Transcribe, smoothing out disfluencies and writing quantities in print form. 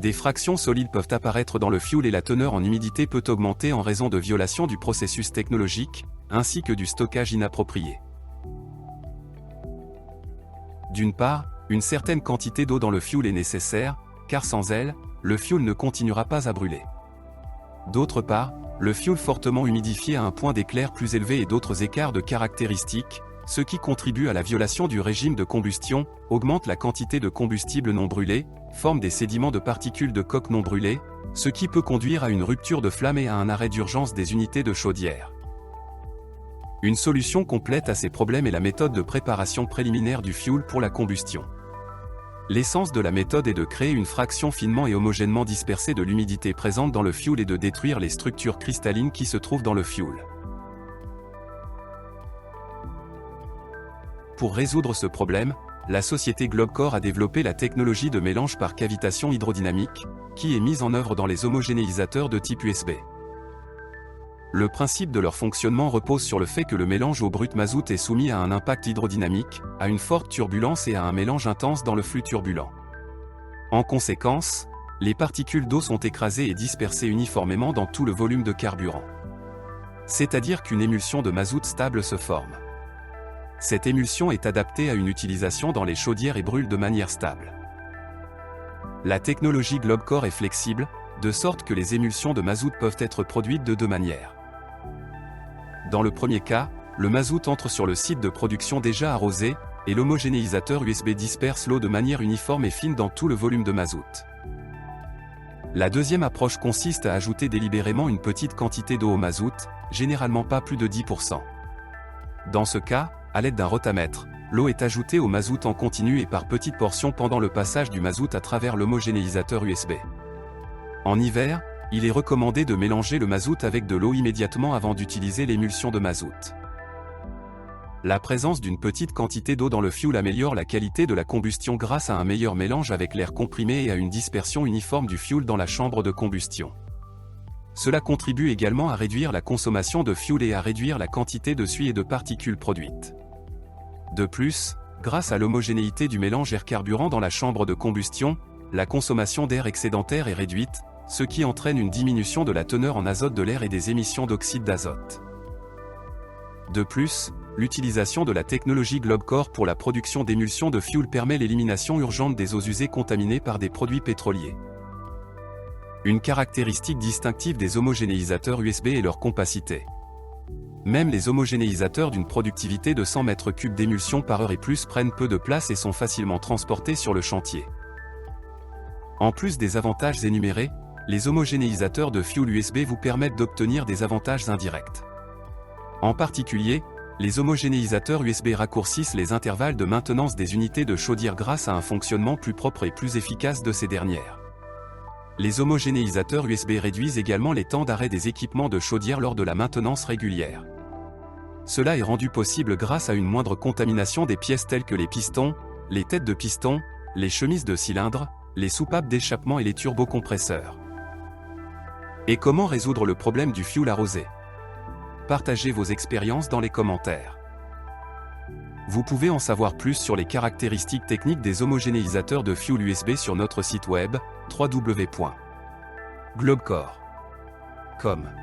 Des fractions solides peuvent apparaître dans le fioul et la teneur en humidité peut augmenter en raison de violations du processus technologique, ainsi que du stockage inapproprié. D'une part, une certaine quantité d'eau dans le fioul est nécessaire, car sans elle, le fioul ne continuera pas à brûler. D'autre part, le fioul fortement humidifié a un point d'éclair plus élevé et d'autres écarts de caractéristiques, ce qui contribue à la violation du régime de combustion, augmente la quantité de combustible non brûlé, forme des sédiments de particules de coque non brûlées, ce qui peut conduire à une rupture de flamme et à un arrêt d'urgence des unités de chaudière. Une solution complète à ces problèmes est la méthode de préparation préliminaire du fioul pour la combustion. L'essence de la méthode est de créer une fraction finement et homogènement dispersée de l'humidité présente dans le fioul et de détruire les structures cristallines qui se trouvent dans le fioul. Pour résoudre ce problème, la société Globcore a développé la technologie de mélange par cavitation hydrodynamique, qui est mise en œuvre dans les homogénéisateurs de type USB. Le principe de leur fonctionnement repose sur le fait que le mélange au brut mazout est soumis à un impact hydrodynamique, à une forte turbulence et à un mélange intense dans le flux turbulent. En conséquence, les particules d'eau sont écrasées et dispersées uniformément dans tout le volume de carburant. C'est-à-dire qu'une émulsion de mazout stable se forme. Cette émulsion est adaptée à une utilisation dans les chaudières et brûle de manière stable. La technologie Globcore est flexible, de sorte que les émulsions de mazout peuvent être produites de deux manières. Dans le premier cas, le mazout entre sur le site de production déjà arrosé, et l'homogénéisateur USB disperse l'eau de manière uniforme et fine dans tout le volume de mazout. La deuxième approche consiste à ajouter délibérément une petite quantité d'eau au mazout, généralement pas plus de 10%. Dans ce cas, à l'aide d'un rotamètre, l'eau est ajoutée au mazout en continu et par petites portions pendant le passage du mazout à travers l'homogénéisateur USB. En hiver, il est recommandé de mélanger le mazout avec de l'eau immédiatement avant d'utiliser l'émulsion de mazout. La présence d'une petite quantité d'eau dans le fioul améliore la qualité de la combustion grâce à un meilleur mélange avec l'air comprimé et à une dispersion uniforme du fioul dans la chambre de combustion. Cela contribue également à réduire la consommation de fioul et à réduire la quantité de suie et de particules produites. De plus, grâce à l'homogénéité du mélange air-carburant dans la chambre de combustion, la consommation d'air excédentaire est réduite, ce qui entraîne une diminution de la teneur en azote de l'air et des émissions d'oxyde d'azote. De plus, l'utilisation de la technologie Globcore pour la production d'émulsions de fioul permet l'élimination urgente des eaux usées contaminées par des produits pétroliers. Une caractéristique distinctive des homogénéisateurs USB est leur compacité. Même les homogénéisateurs d'une productivité de 100 m3 d'émulsion par heure et plus prennent peu de place et sont facilement transportés sur le chantier. En plus des avantages énumérés, les homogénéisateurs de fioul USB vous permettent d'obtenir des avantages indirects. En particulier, les homogénéisateurs USB raccourcissent les intervalles de maintenance des unités de chaudière grâce à un fonctionnement plus propre et plus efficace de ces dernières. Les homogénéisateurs USB réduisent également les temps d'arrêt des équipements de chaudière lors de la maintenance régulière. Cela est rendu possible grâce à une moindre contamination des pièces telles que les pistons, les têtes de piston, les chemises de cylindres, les soupapes d'échappement et les turbocompresseurs. Et comment résoudre le problème du fioul arrosé? Partagez vos expériences dans les commentaires. Vous pouvez en savoir plus sur les caractéristiques techniques des homogénéisateurs de fioul USB sur notre site web, www.globcore.com.